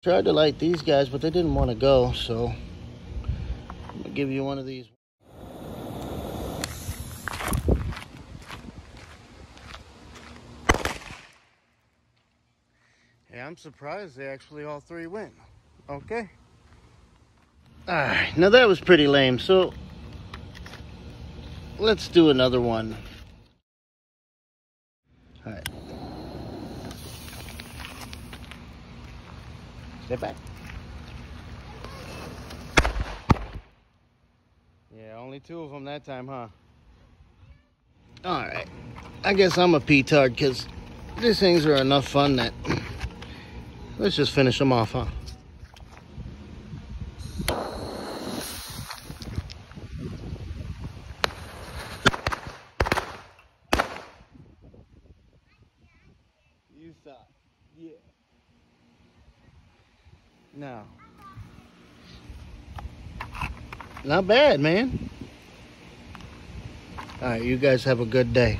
Tried to light these guys, but they didn't want to go, so I'm gonna give you one of these. Yeah, I'm surprised they actually all three went. Okay. Alright, now that was pretty lame, so let's do another one. Alright. Step back. Yeah, only 2 of them that time, huh? Alright. I guess I'm a petard because these things are enough fun that let's just finish them off, huh? You thought, yeah. No. Not bad, man. All right, you guys have a good day.